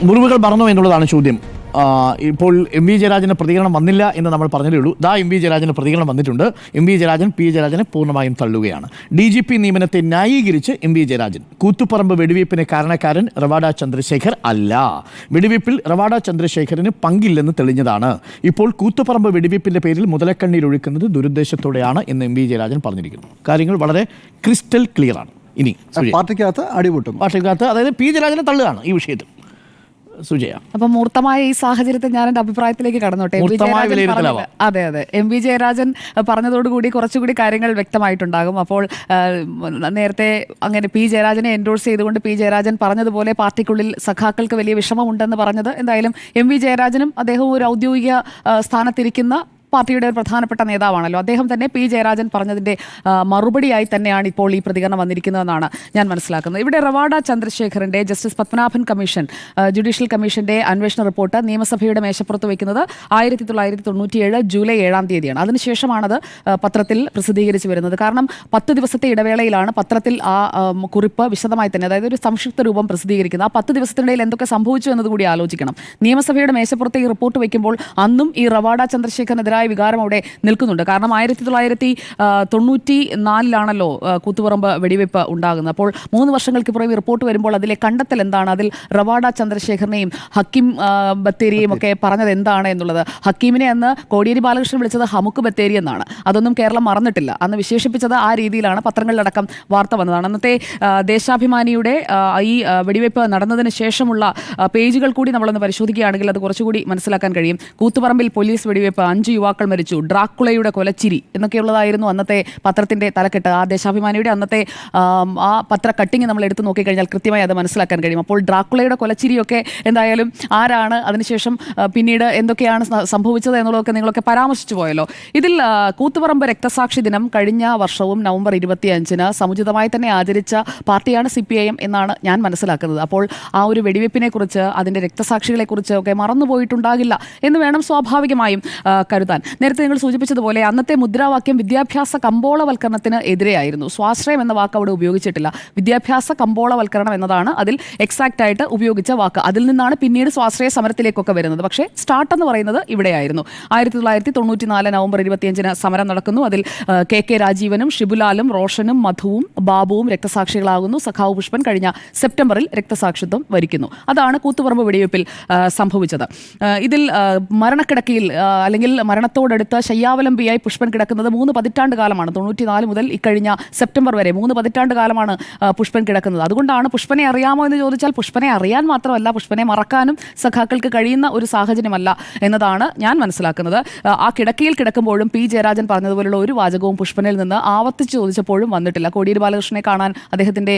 മുറിവുകൾ മറന്നോ എന്നുള്ളതാണ് ചോദ്യം. ഇപ്പോൾ എം വി ജയരാജന് പ്രതികരണം വന്നില്ല എന്ന് നമ്മൾ പറഞ്ഞതേ ഉള്ളൂ. എം വി ജയരാജന് പ്രതികരണം വന്നിട്ടുണ്ട്. എം വി ജയരാജൻ പി ജയരാജനെ പൂർണ്ണമായും തള്ളുകയാണ്. DGP നിയമനത്തെ ന്യായീകരിച്ച് എം വി ജയരാജൻ കൂത്തുപറമ്പ് വെടിവയ്പ്പിന് കാരണക്കാരൻ റവാഡ ചന്ദ്രശേഖർ അല്ല, വെടിവയ്പ്പിൽ റവാഡ ചന്ദ്രശേഖറിന് പങ്കില്ലെന്ന് തെളിഞ്ഞതാണ്. ഇപ്പോൾ കൂത്തുപറമ്പ് വെടിവയ്പ്പിന്റെ പേരിൽ മുതലക്കണ്ണീർ ഒഴുക്കുന്നത് ദുരുദ്ദേശത്തോടെയാണ് എന്ന് എം വി ജയരാജൻ പറഞ്ഞിരിക്കുന്നു. കാര്യങ്ങൾ വളരെ ക്രിസ്റ്റൽ ക്ലിയർ ആണ്. ഇനി പാർട്ടിക്കകത്ത് അടിപൊട്ടും, പാർട്ടിക്കകത്ത് അതായത് പി ജയരാജനെ തള്ളുകയാണ് ഈ വിഷയത്തിൽ. സുജയ, അപ്പൊ മൂർത്തമായ ഈ സാഹചര്യത്തിൽ ഞാൻ എന്റെ അഭിപ്രായത്തിലേക്ക് കടന്നോട്ടെ. അതെ അതെ, എം വി ജയരാജൻ പറഞ്ഞതോടുകൂടി കുറച്ചുകൂടി കാര്യങ്ങൾ വ്യക്തമായിട്ടുണ്ടാകും. അപ്പോൾ നേരത്തെ അങ്ങനെ പി ജയരാജനെ എൻഡോഴ്സ് ചെയ്തുകൊണ്ട് പി ജയരാജൻ പറഞ്ഞതുപോലെ പാർട്ടിക്കുള്ളിൽ സഖാക്കൾക്ക് വലിയ വിഷമമുണ്ടെന്ന് പറഞ്ഞത് എന്തായാലും എം വി ജയരാജനും അദ്ദേഹവും ഒരു ഔദ്യോഗിക സ്ഥാനത്തിരിക്കുന്ന പാർട്ടിയുടെ ഒരു പ്രധാനപ്പെട്ട നേതാവാണല്ലോ. അദ്ദേഹം തന്നെ പി ജയരാജൻ പറഞ്ഞതിൻ്റെ മറുപടിയായി തന്നെയാണ് ഇപ്പോൾ ഈ പ്രതികരണം വന്നിരിക്കുന്നതെന്നാണ് ഞാൻ മനസ്സിലാക്കുന്നത്. ഇവിടെ റവാഡ ചന്ദ്രശേഖറിൻ്റെ ജസ്റ്റിസ് പത്മനാഭൻ കമ്മീഷൻ, ജുഡീഷ്യൽ കമ്മീഷൻ്റെ അന്വേഷണ റിപ്പോർട്ട് നിയമസഭയുടെ മേശപ്പുറത്ത് വയ്ക്കുന്നത് 1997 ജൂലൈ 7-ാം തീയതിയാണ്. അതിനുശേഷമാണത് പത്രത്തിൽ പ്രസിദ്ധീകരിച്ച് വരുന്നത്. കാരണം 10 ദിവസത്തെ ഇടവേളയിലാണ് പത്രത്തിൽ ആ കുറിപ്പ് വിശദമായി തന്നെ, അതായത് ഒരു സംക്ഷിപ്ത രൂപം പ്രസിദ്ധീകരിക്കുന്നത്. ആ 10 ദിവസത്തിനിടയിൽ എന്തൊക്കെ സംഭവിച്ചു എന്നതുകൂടി ആലോചിക്കണം. നിയമസഭയുടെ മേശപ്പുറത്ത് ഈ റിപ്പോർട്ട് വയ്ക്കുമ്പോൾ അന്നും ഈ റവാഡ ചന്ദ്രശേഖറിനെതിരായ വികാരം അവിടെ നിൽക്കുന്നുണ്ട്. കാരണം 1994 കൂത്തുപറമ്പ് വെടിവെയ്പ്പ് ഉണ്ടാകുന്നത്. അപ്പോൾ 3 വർഷങ്ങൾക്ക് പുറമെ റിപ്പോർട്ട് വരുമ്പോൾ അതിലെ കണ്ടെത്തൽ എന്താണ്, അതിൽ റവാഡ ചന്ദ്രശേഖറിനെയും ഹക്കീം ബത്തേരിയെയും ഒക്കെ പറഞ്ഞത് എന്താണ് എന്നുള്ളത്. ഹക്കീമിനെ അന്ന് കോടിയേരി ബാലകൃഷ്ണൻ വിളിച്ചത് ഹമുക്ക് ബത്തേരി എന്നാണ്. അതൊന്നും കേരളം മറന്നിട്ടില്ല. അന്ന് വിശേഷിപ്പിച്ചത് ആ രീതിയിലാണ്. പത്രങ്ങളിലടക്കം വാർത്ത വന്നതാണ്. അന്നത്തെ ദേശാഭിമാനിയുടെ ഈ വെടിവെയ്പ്പ് നടന്നതിന് ശേഷമുള്ള പേജുകൾ കൂടി നമ്മളൊന്ന് പരിശോധിക്കുകയാണെങ്കിൽ അത് കുറച്ചുകൂടി മനസ്സിലാക്കാൻ കഴിയും. കൂത്തുപറമ്പിൽ പോലീസ് വെടിവെയ്പ്പ്, 5 യുവാക്കൾ മരിച്ചു, ഡ്രാക്കുളയുടെ കൊലച്ചിരി എന്നൊക്കെയുള്ളതായിരുന്നു അന്നത്തെ പത്രത്തിന്റെ തലക്കെട്ട്. ആ ദേശാഭിമാനിയുടെ അന്നത്തെ ആ പത്ര കട്ടിങ് നമ്മൾ എടുത്തു നോക്കിക്കഴിഞ്ഞാൽ കൃത്യമായി അത് മനസ്സിലാക്കാൻ കഴിയും. അപ്പോൾ ഡ്രാക്കുളയുടെ കൊലച്ചിരിയൊക്കെ എന്തായാലും ആരാണ്, അതിനുശേഷം പിന്നീട് എന്തൊക്കെയാണ് സംഭവിച്ചത് എന്നുള്ളതൊക്കെ നിങ്ങളൊക്കെ പരാമർശിച്ചു പോയല്ലോ. ഇതിൽ കൂത്തുപറമ്പ് രക്തസാക്ഷി ദിനം കഴിഞ്ഞ വർഷവും നവംബർ 25-ന് സമുചിതമായി തന്നെ ആചരിച്ച പാർട്ടിയാണ് CPIM എന്നാണ് ഞാൻ മനസ്സിലാക്കുന്നത്. അപ്പോൾ ആ ഒരു വെടിവെപ്പിനെ കുറിച്ച്, അതിൻ്റെ രക്തസാക്ഷികളെ കുറിച്ച് ഒക്കെ മറന്നുപോയിട്ടുണ്ടാകില്ല എന്ന് വേണം സ്വാഭാവികമായും കരുതാൻ. നേരത്തെ നിങ്ങൾ സൂചിപ്പിച്ചതുപോലെ അന്നത്തെ മുദ്രാവാക്യം വിദ്യാഭ്യാസ കമ്പോളവൽക്കരണത്തിന് എതിരെയായിരുന്നു. സ്വാശ്രയം എന്ന വാക്ക് അവിടെ ഉപയോഗിച്ചിട്ടില്ല. വിദ്യാഭ്യാസ കമ്പോളവൽക്കരണം എന്നതാണ് അതിൽ എക്സാക്റ്റ് ആയിട്ട് ഉപയോഗിച്ച വാക്ക്. അതിൽ നിന്നാണ് പിന്നീട് സ്വാശ്രയ സമരത്തിലേക്കൊക്കെ വരുന്നത്. പക്ഷേ സ്റ്റാർട്ട് എന്ന് പറയുന്നത് ഇവിടെയായിരുന്നു. 1994 നവംബർ 25-ന് സമരം നടക്കുന്നു. അതിൽ KK രാജീവനും ഷിബുലാലും റോഷനും മധുവും ബാബുവും രക്തസാക്ഷികളാകുന്നു. സഖാവ് പുഷ്പൻ കഴിഞ്ഞ സെപ്റ്റംബറിൽ രക്തസാക്ഷിത്വം വരിക്കുന്നു. അതാണ് കൂത്തുപറമ്പ് വെടിവെപ്പിൽ സംഭവിച്ചത്. ഇതിൽ മരണക്കിടക്കയിൽ അല്ലെങ്കിൽ മരണത്തോടടുത്ത് ശയ്യാവലംബിയായി പുഷ്പൻ കിടക്കുന്നത് 3 പതിറ്റാണ്ട് കാലമാണ്. 94 മുതൽ ഇക്കഴിഞ്ഞ സെപ്റ്റംബർ വരെ 3 പതിറ്റാണ്ട് കാലമാണ് പുഷ്പൻ കിടക്കുന്നത്. അതുകൊണ്ടാണ് പുഷ്പനെ അറിയാമോ എന്ന് ചോദിച്ചാൽ പുഷ്പനെ അറിയാൻ മാത്രമല്ല, പുഷ്പനെ മറക്കാനും സഖാക്കൾക്ക് കഴിയുന്ന ഒരു സാഹചര്യമല്ല എന്നതാണ് ഞാൻ മനസ്സിലാക്കുന്നത്. ആ കിടക്കയിൽ കിടക്കുമ്പോഴും പി ജയരാജൻ പറഞ്ഞതുപോലുള്ള ഒരു വാചകവും പുഷ്പനിൽ നിന്ന് ആവർത്തിച്ച് ചോദിച്ചപ്പോഴും വന്നിട്ടില്ല. കോടിയേരി ബാലകൃഷ്ണനെ കാണാൻ അദ്ദേഹത്തിൻ്റെ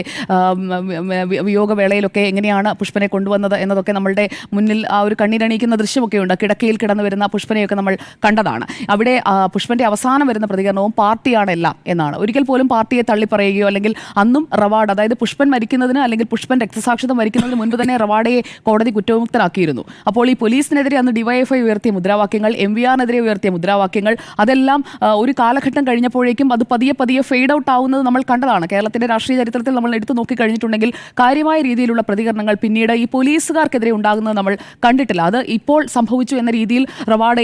വിയോഗവേളയിലൊക്കെ എങ്ങനെയാണ് പുഷ്പനെ കൊണ്ടുവന്നത് എന്നതൊക്കെ നമ്മളുടെ മുന്നിൽ ആ ഒരു കണ്ണീരണിയിക്കുന്ന ദൃശ്യമൊക്കെയുണ്ട്. കിടക്കയിൽ കിടന്നു വരുന്ന പുഷ്പനെയൊക്കെ നമ്മൾ കണ്ടതാണ്. അവിടെ പുഷ്പന്റെ അവസാനം വരുന്ന പ്രതികരണവും പാർട്ടിയാണല്ല എന്നാണ്. ഒരിക്കൽ പോലും പാർട്ടിയെ തള്ളിപ്പറയുകയോ അല്ലെങ്കിൽ അന്നും റവാഡ, അതായത് പുഷ്പൻ മരിക്കുന്നതിന് അല്ലെങ്കിൽ പുഷ്പൻ രക്തസാക്ഷിത്വം വരിക്കുന്നതിന് മുൻപ് തന്നെ റവാഡയെ കോടതി കുറ്റവിമുക്തനാക്കിയിരുന്നു. അപ്പോൾ ഈ പോലീസിനെതിരെ അന്ന് DYFI ഉയർത്തിയ മുദ്രാവാക്യങ്ങൾ, MVRനെതിരെ ഉയർത്തിയ മുദ്രാവാക്യങ്ങൾ, അതെല്ലാം ഒരു കാലഘട്ടം കഴിഞ്ഞപ്പോഴേക്കും അത് പതിയെ ഫെയ്ഡ് ഔട്ട് ആവുന്നത് നമ്മൾ കണ്ടതാണ്. കേരളത്തിന്റെ രാഷ്ട്രീയ ചരിത്രത്തിൽ നമ്മൾ എടുത്തു നോക്കി കഴിഞ്ഞിട്ടുണ്ടെങ്കിൽ കാര്യമായ രീതിയിലുള്ള പ്രതികരണങ്ങൾ പിന്നീട് ഈ പോലീസുകാർക്കെതിരെ ഉണ്ടാകുന്നത് നമ്മൾ കണ്ടിട്ടില്ല. അത് ഇപ്പോൾ സംഭവിച്ചു എന്ന രീതിയിൽ റവാഡ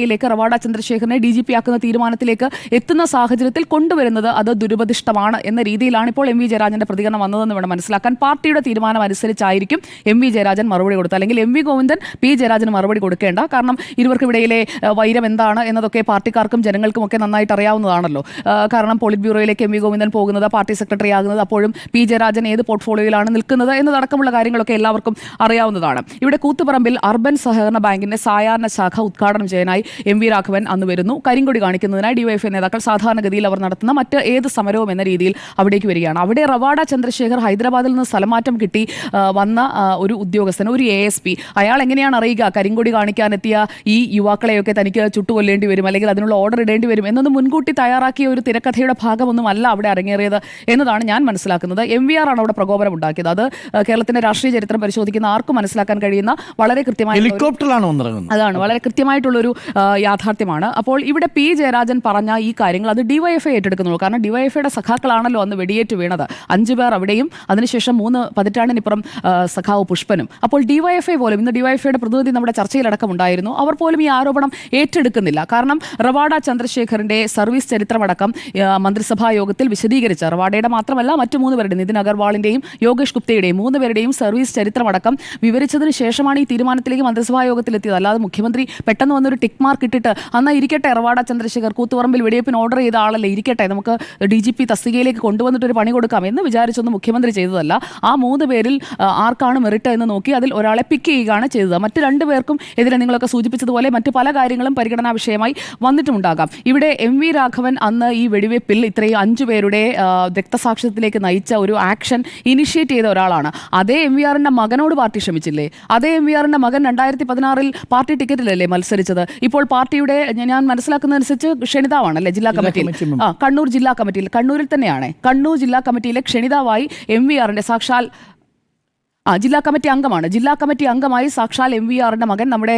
ചന്ദ്രശേഖരനെ DGP ആക്കുന്ന തീരുമാനത്തിലേക്ക് എത്തുന്ന സാഹചര്യത്തിൽ കൊണ്ടുവരുന്നത് അത് ദുരുപദിഷ്ടമാണ് എന്ന രീതിയിലാണ് ഇപ്പോൾ എം വി ജയരാജന്റെ പ്രതികരണം വന്നതെന്ന് വേണം മനസ്സിലാക്കാൻ. പാർട്ടിയുടെ തീരുമാനം അനുസരിച്ചായിരിക്കും എം വി ജയരാജൻ മറുപടി കൊടുത്തത്. അല്ലെങ്കിൽ എം വി ഗോവിന്ദൻ പി ജയരാജന് മറുപടി കൊടുക്കേണ്ട. കാരണം ഇരുവർക്കിടയിലെ വൈരം എന്താണ് എന്നതൊക്കെ പാർട്ടിക്കാർക്കും ജനങ്ങൾക്കും ഒക്കെ നന്നായിട്ട് അറിയാവുന്നതാണല്ലോ. കാരണം പോളിറ്റ് ബ്യൂറോയിലേക്ക് എം വി ഗോവിന്ദൻ പോകുന്നത്, പാർട്ടി സെക്രട്ടറി ആകുന്നത്, അപ്പോഴും പി ജയരാജൻ ഏത് പോർട്ട്ഫോളിയോയിലാണ് നിൽക്കുന്നത് എന്നതടക്കമുള്ള കാര്യങ്ങളൊക്കെ എല്ലാവർക്കും അറിയാവുന്നതാണ്. ഇവിടെ കൂത്തുപറമ്പിൽ അർബൻ സഹകരണ ബാങ്കിന്റെ സായാഹ്ന ശാഖ ഉദ്ഘാടനം ചെയ്യാനായി MV രാഘവൻ അന്ന് വരുന്നു. കരിങ്കൊടി കാണിക്കുന്നതിനായി DYFI നേതാക്കൾ സാധാരണഗതിയിൽ അവർ നടത്തുന്ന മറ്റ് ഏത് സമരവും എന്ന രീതിയിൽ അവിടേക്ക് വരികയാണ്. അവിടെ റവാഡ ചന്ദ്രശേഖർ ഹൈദരാബാദിൽ നിന്ന് സ്ഥലമാറ്റം കിട്ടി വന്ന ഒരു ഉദ്യോഗസ്ഥൻ, ഒരു ASP, അയാൾ എങ്ങനെയാണ് അറിയുക കരിങ്കൊടി കാണിക്കാനെത്തിയ ഈ യുവാക്കളെയൊക്കെ തനിക്ക് ചുട്ടുകൊല്ലേണ്ടി വരും അല്ലെങ്കിൽ അതിനുള്ള ഓർഡർ ഇടേണ്ടി വരും എന്നൊന്നും മുൻകൂട്ടി തയ്യാറാക്കിയ ഒരു തിരക്കഥയുടെ ഭാഗമൊന്നുമല്ല അവിടെ അരങ്ങേറിയത് എന്നതാണ് ഞാൻ മനസ്സിലാക്കുന്നത്. MVR ആണ് അവിടെ പ്രകോപനം ഉണ്ടാക്കിയത്. അത് കേരളത്തിന്റെ രാഷ്ട്രീയ ചരിത്രം പരിശോധിക്കുന്ന ആർക്കും മനസ്സിലാക്കാൻ കഴിയുന്ന വളരെ കൃത്യമായ, ഹെലികോപ്റ്ററിലാണ് അതാണ് വളരെ കൃത്യമായിട്ടുള്ളൊരു യാഥാർത്ഥ്യമാണ്. ചോദ്യമാണ്. അപ്പോൾ ഇവിടെ പി ജയരാജൻ പറഞ്ഞ ഈ കാര്യങ്ങൾ അത് ഡിവൈഎഫ്ഐ ഏറ്റെടുക്കുന്നുള്ളൂ. കാരണം ഡിവൈഎഫ്ഐയുടെ സഖാക്കളാണല്ലോ അന്ന് വെടിയേറ്റ് വീണത്. 5 പേർ അവിടെയും അതിനുശേഷം 3 പതിറ്റാണ്ടിനിപ്പുറം സഖാവ് പുഷ്പനും. അപ്പോൾ ഡിവൈഎഫ്ഐ പോലും ഇന്ന് ഡിവൈഎഫ്ഐയുടെ പ്രതിനിധി നമ്മുടെ ചർച്ചയിലടക്കം ഉണ്ടായിരുന്നു. അവർ പോലും ഈ ആരോപണം ഏറ്റെടുക്കുന്നില്ല. കാരണം റവാഡ ചന്ദ്രശേഖറിന്റെ സർവീസ് ചരിത്രമടക്കം മന്ത്രിസഭാ യോഗത്തിൽ വിശദീകരിച്ച റവാഡയുടെ മാത്രമല്ല മറ്റു 3 പേരുടെ നിതിൻ അഗർവാളിന്റെയും യോഗേഷ് ഗുപ്തയുടെയും 3 പേരുടെയും സർവീസ് ചരിത്രമടക്കം വിവരിച്ചതിന് ശേഷമാണ് ഈ തീരുമാനത്തിലേക്ക് മന്ത്രിസഭാ യോഗത്തിലെത്തിയത്. അല്ലാതെ മുഖ്യമന്ത്രി പെട്ടെന്ന് വന്നൊരു ടിക്ക് മാർക്ക് ഇട്ടിട്ട് അന്നാ ഇരിക്കട്ടെ റവാഡ ചന്ദ്രശേഖർ കൂത്തുപറമ്പിൽ വെടിവെപ്പിന് ഓർഡർ ചെയ്ത ആളല്ലേ, ഇരിക്കട്ടെ നമുക്ക് DGP തസ്തികയിലേക്ക് കൊണ്ടുവന്നിട്ടൊരു പണി കൊടുക്കാം എന്ന് വിചാരിച്ചൊന്നും മുഖ്യമന്ത്രി ചെയ്തതല്ല. ആ 3 പേരിൽ ആർക്കാണ് മെറിറ്റ് എന്ന് നോക്കി അതിൽ ഒരാളെ പിക്ക് ചെയ്യുകയാണ് ചെയ്തത്. മറ്റ് 2 പേർക്കും എതിരെ നിങ്ങളൊക്കെ സൂചിപ്പിച്ചതുപോലെ മറ്റ് പല കാര്യങ്ങളും പരിഗണനാ വിഷയമായി വന്നിട്ടുമുണ്ടാകാം. ഇവിടെ MV രാഘവൻ അന്ന് ഈ വെടിവെപ്പിൽ ഇത്രയും 5 പേരുടെ രക്തസാക്ഷിത്വത്തിലേക്ക് നയിച്ച ഒരു ആക്ഷൻ ഇനിഷ്യേറ്റ് ചെയ്ത ഒരാളാണ്. അതേ MVRന്റെ മകനോട് പാർട്ടി ക്ഷമിച്ചില്ലേ? അതേ MVRന്റെ മകൻ 2016 പാർട്ടി ടിക്കറ്റിലല്ലേ മത്സരിച്ചത്? ഇപ്പോൾ പാർട്ടിയുടെ ഞാൻ മനസ്സിലാക്കുന്നതനുസരിച്ച് ക്ഷണിതാവാണല്ലേ ജില്ലാ കമ്മിറ്റിയിൽ, കണ്ണൂർ ജില്ലാ കമ്മിറ്റിയിൽ, കണ്ണൂരിൽ തന്നെയാണ് കണ്ണൂർ ജില്ലാ കമ്മിറ്റിയിലെ ക്ഷണിതാവായി MVRന്റെ സാക്ഷാൽ ജില്ലാ കമ്മിറ്റി അംഗമാണ്. ജില്ലാ കമ്മിറ്റി അംഗമായി സാക്ഷാൽ MVRന്റെ മകൻ നമ്മുടെ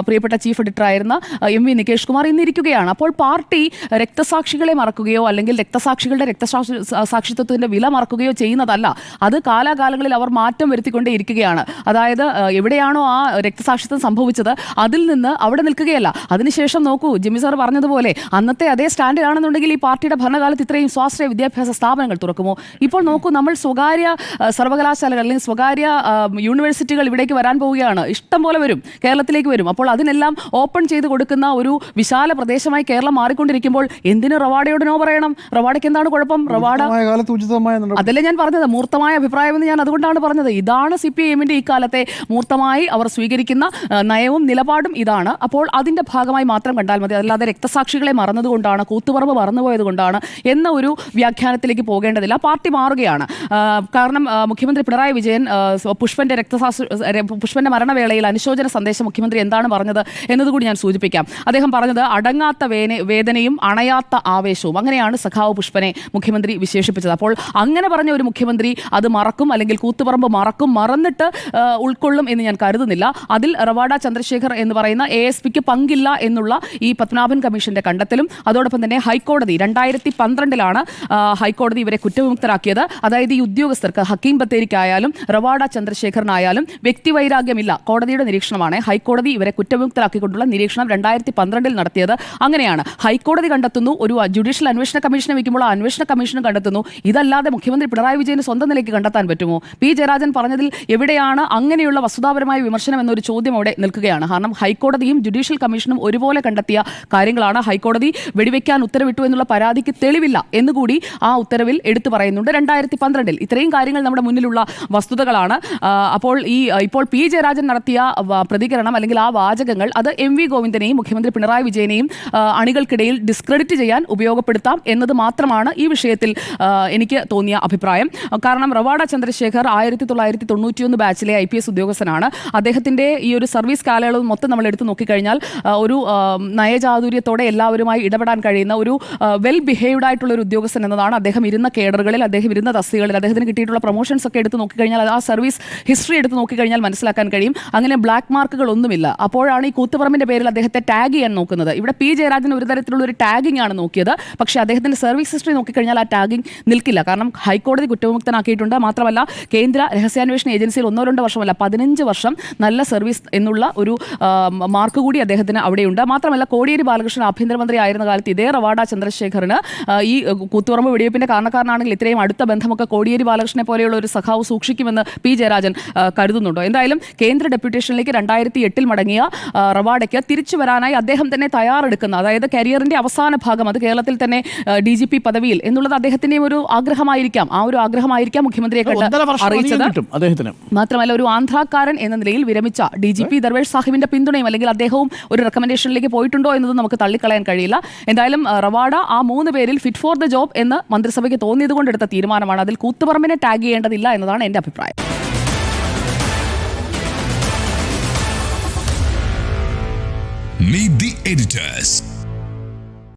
പ്രിയപ്പെട്ട ചീഫ് എഡിറ്ററായിരുന്ന MV നികേഷ് കുമാർ ഇന്നിരിക്കുകയാണ്. അപ്പോൾ പാർട്ടി രക്തസാക്ഷികളെ മറക്കുകയോ അല്ലെങ്കിൽ രക്തസാക്ഷികളുടെ രക്തസാക്ഷിത്വത്തിന്റെ വില മറക്കുകയോ ചെയ്യുന്നതല്ല. അത് കാലാകാലങ്ങളിൽ അവർ മാറ്റം വരുത്തിക്കൊണ്ടേ ഇരിക്കുകയാണ്. അതായത് എവിടെയാണോ ആ രക്തസാക്ഷിത്വം സംഭവിച്ചത് അതിൽ നിന്ന് അവിടെ നിൽക്കുകയല്ല. അതിനുശേഷം നോക്കൂ, ജിമ്മി സാർ പറഞ്ഞതുപോലെ അന്നത്തെ അതേ സ്റ്റാൻഡിലാണെന്നുണ്ടെങ്കിൽ ഈ പാർട്ടിയുടെ ഭരണകാലത്ത് ഇത്രയും സ്വാശ്രയ വിദ്യാഭ്യാസ സ്ഥാപനങ്ങൾ തുറക്കുമോ? ഇപ്പോൾ നോക്കൂ, നമ്മൾ സ്വകാര്യ സർവകലാശാലകൾ അല്ലെങ്കിൽ സ്വകാര്യ യൂണിവേഴ്സിറ്റികൾ ഇവിടേക്ക് വരാൻ പോവുകയാണ്. ഇഷ്ടം പോലെ വരും, കേരളത്തിലേക്ക് വരും. അപ്പോൾ അതിനെല്ലാം ഓപ്പൺ ചെയ്ത് കൊടുക്കുന്ന ഒരു വിശാല പ്രദേശമായി കേരളം മാറിക്കൊണ്ടിരിക്കുമ്പോൾ എന്തിന് റവാഡയോട് നോ പറയണം? റവാഡയ്ക്ക് എന്താണ് കുഴപ്പം? റവാഡ അതല്ലേ ഞാൻ പറഞ്ഞത്, മൂർത്തമായ അഭിപ്രായം എന്ന് ഞാൻ അതുകൊണ്ടാണ് പറഞ്ഞത്. ഇതാണ് CPIMന്റെ ഈ കാലത്തെ മൂർത്തമായി അവർ സ്വീകരിക്കുന്ന നയവും നിലപാടും ഇതാണ്. അപ്പോൾ അതിന്റെ ഭാഗമായി മാത്രം കണ്ടാൽ മതി. അല്ലാതെ രക്തസാക്ഷികളെ മറന്നതുകൊണ്ടാണ്, കൂത്തുപറമ്പ് മറന്നുപോയത് കൊണ്ടാണ് എന്ന ഒരു വ്യാഖ്യാനത്തിലേക്ക് പോകേണ്ടതില്ല. പാർട്ടി മാറുകയാണ്. കാരണം മുഖ്യമന്ത്രി പിണറായി വിജയൻ പുഷ്പന്റെ മരണവേളയിൽ അനുശോചന സന്ദേശം മുഖ്യമന്ത്രി എന്താണ് പറഞ്ഞത് എന്നതുകൂടി ഞാൻ സൂചിപ്പിക്കാം. അദ്ദേഹം പറഞ്ഞത് അടങ്ങാത്ത വേദനയും അണയാത്ത ആവേശവും, അങ്ങനെയാണ് സഖാവ് പുഷ്പനെ മുഖ്യമന്ത്രി വിശേഷിപ്പിച്ചത്. അപ്പോൾ അങ്ങനെ പറഞ്ഞ ഒരു മുഖ്യമന്ത്രി അത് മറക്കും, അല്ലെങ്കിൽ കൂത്തുപറമ്പ് മറന്നിട്ട് ഉൾക്കൊള്ളും എന്ന് ഞാൻ കരുതുന്നില്ല. അതിൽ റവാഡ ചന്ദ്രശേഖർ എന്ന് പറയുന്ന ASPക്ക് പങ്കില്ല എന്നുള്ള ഈ പത്മനാഭൻ കമ്മീഷന്റെ കണ്ടെത്തലും അതോടൊപ്പം തന്നെ ഹൈക്കോടതി 2012 ഹൈക്കോടതി ഇവരെ കുറ്റവിമുക്തരാക്കിയത്. അതായത് ഈ ഉദ്യോഗസ്ഥർക്ക് ഹക്കീം ബത്തേരിക്കായാലും റവാഡ ചന്ദ്രശേഖരനായാലും വ്യക്തിവൈരാഗ്യമില്ല, കോടതിയുടെ നിരീക്ഷണമാണ്. ഹൈക്കോടതി ഇവരെ കുറ്റവിമുക്തരാക്കിക്കൊണ്ടുള്ള നിരീക്ഷണം 2012 നടത്തിയത്. അങ്ങനെയാണ് ഹൈക്കോടതി കണ്ടെത്തുന്നു. ഒരു ജുഡീഷ്യൽ അന്വേഷണ കമ്മീഷനെ വയ്ക്കുമ്പോൾ ആ അന്വേഷണ കമ്മീഷനും കണ്ടെത്തുന്നു. ഇതല്ലാതെ മുഖ്യമന്ത്രി പിണറായി വിജയന് സ്വന്തം നിലയ്ക്ക് കണ്ടെത്താൻ പറ്റുമോ? പി ജയരാജൻ പറഞ്ഞതിൽ എവിടെയാണ് അങ്ങനെയുള്ള വസ്തുതാപരമായ വിമർശനം എന്നൊരു ചോദ്യം അവിടെ നിൽക്കുകയാണ്. കാരണം ഹൈക്കോടതിയും ജുഡീഷ്യൽ കമ്മീഷനും ഒരുപോലെ കണ്ടെത്തിയ കാര്യങ്ങളാണ്. ഹൈക്കോടതി വെടിവെക്കാൻ ഉത്തരവിട്ടു എന്നുള്ള പരാതിക്ക് തെളിവില്ല എന്നുകൂടി ആ ഉത്തരവിൽ എടുത്തു പറയുന്നുണ്ട്. 2012 ഇത്രയും കാര്യങ്ങൾ നമ്മുടെ മുന്നിലുള്ള വസ്തുതകളാണ്. ഇപ്പോൾ പി ജയരാജൻ നടത്തിയ പ്രതികരണം അല്ലെങ്കിൽ ആ വാചകങ്ങൾ അത് MV ഗോവിന്ദനെയും മുഖ്യമന്ത്രി പിണറായി വിജയനെയും അണികൾക്കിടയിൽ ഡിസ്ക്രെഡിറ്റ് ചെയ്യാൻ ഉപയോഗപ്പെടുത്താം എന്നത് മാത്രമാണ് ഈ വിഷയത്തിൽ എനിക്ക് തോന്നിയ അഭിപ്രായം. കാരണം റവാഡ ചന്ദ്രശേഖർ 1991 ബാച്ചിലെ IPS ഉദ്യോഗസ്ഥനാണ്. അദ്ദേഹത്തിന്റെ ഈ ഒരു സർവീസ് കാലയളവ് മൊത്തം നമ്മൾ എടുത്തു നോക്കിക്കഴിഞ്ഞാൽ ഒരു നയചാതുര്യത്തോടെ എല്ലാവരുമായി ഇടപെടാൻ കഴിയുന്ന ഒരു വെൽ ബിഹേവ്ഡ് ആയിട്ടുള്ള ഒരു ഉദ്യോഗസ്ഥൻ എന്നതാണ് അദ്ദേഹം ഇരുന്ന കേഡറുകളിൽ, അദ്ദേഹം ഇരുന്ന തസ്തികകളിൽ, അദ്ദേഹത്തിന് കിട്ടിയിട്ടുള്ള പ്രൊമോഷൻസ് ഒക്കെ എടുത്ത് നോക്കിക്കഴിഞ്ഞാൽ, ആ സർവീസ് ഹിസ്റ്ററി എടുത്ത് നോക്കിക്കഴിഞ്ഞാൽ മനസ്സിലാക്കാൻ കഴിയും. അങ്ങനെ ബ്ലാക്ക് മാർക്കുകൾ ഒന്നുമില്ല. അപ്പോഴാണ് ഈ കൂത്തുപറമ്പിന്റെ പേരിൽ അദ്ദേഹത്തെ ടാഗ് ചെയ്യാൻ നോക്കുന്നത്. ഇവിടെ പി ജയരാജൻ ഒരു തരത്തിലുള്ള ഒരു ടാഗിംഗ് ആണ് നോക്കിയത്. പക്ഷേ അദ്ദേഹത്തിന്റെ സർവീസ് ഹിസ്റ്ററി നോക്കിക്കഴിഞ്ഞാൽ ആ ടാഗിംഗ് നിൽക്കില്ല. കാരണം ഹൈക്കോടതി കുറ്റവിമുക്തനാക്കിയിട്ടുണ്ട്. മാത്രമല്ല കേന്ദ്ര രഹസ്യാന്വേഷണ ഏജൻസിയിൽ 1-2 വർഷമല്ല 15 വർഷം നല്ല സർവീസ് എന്നുള്ള ഒരു മാർക്ക് കൂടി അദ്ദേഹത്തിന് അവിടെയുണ്ട്. മാത്രമല്ല കോടിയേരി ബാലകൃഷ്ണൻ ആഭ്യന്തരമന്ത്രി ആയിരുന്ന കാലത്ത് ഇതേ റവാഡ ചന്ദ്രശേഖറിന് ഈ കൂത്തുപറമ്പ് വെടിവെപ്പിന്റെ കാരണക്കാരനാണെങ്കിൽ ഇത്രയും അടുത്ത ബന്ധമൊക്കെ കോടിയേരി ബാലകൃഷ്ണനെ പോലെയുള്ള ഒരു സഖാവ് സൂക്ഷിക്കുമെന്ന് പി ജയരാജൻ കരുതുന്നുണ്ടോ? എന്തായാലും കേന്ദ്ര ഡെപ്യൂട്ടേഷനിലേക്ക് 2008 മടങ്ങിയ റവാഡയ്ക്ക് തിരിച്ചു വരാനായി അദ്ദേഹം തന്നെ തയ്യാറെടുക്കുന്ന, അതായത് കരിയറിന്റെ അവസാന ഭാഗം അത് കേരളത്തിൽ തന്നെ DGP പദവിയിൽ എന്നുള്ളത് അദ്ദേഹത്തിന്റെയും ഒരു ആഗ്രഹമായിരിക്കാം. ആ ഒരു ആഗ്രഹമായിരിക്കാം മുഖ്യമന്ത്രിയെ കണ്ട് അറിയിച്ചത്. മാത്രമല്ല ഒരു ആന്ധ്രാക്കാരൻ എന്ന നിലയിൽ വിരമിച്ച DGP ദർവേഷ് സാഹിബിന്റെ പിന്തുണയും അല്ലെങ്കിൽ അദ്ദേഹവും ഒരു റെക്കമെൻഡേഷനിലേക്ക് പോയിട്ടുണ്ടോ എന്നത് നമുക്ക് തള്ളിക്കളയാൻ കഴിയില്ല. എന്തായാലും റവാഡ ആ 3 പേരിൽ ഫിറ്റ് ഫോർ ദ ജോബ് എന്ന് മന്ത്രിസഭയ്ക്ക് തോന്നിയത് കൊണ്ടെടുത്ത തീരുമാനമാണ്. അതിൽ കൂത്തുപറമ്പിനെ ടാഗ് ചെയ്യേണ്ടതില്ല എന്നതാണ് എന്റെ അഭിപ്രായം. Meet the editors.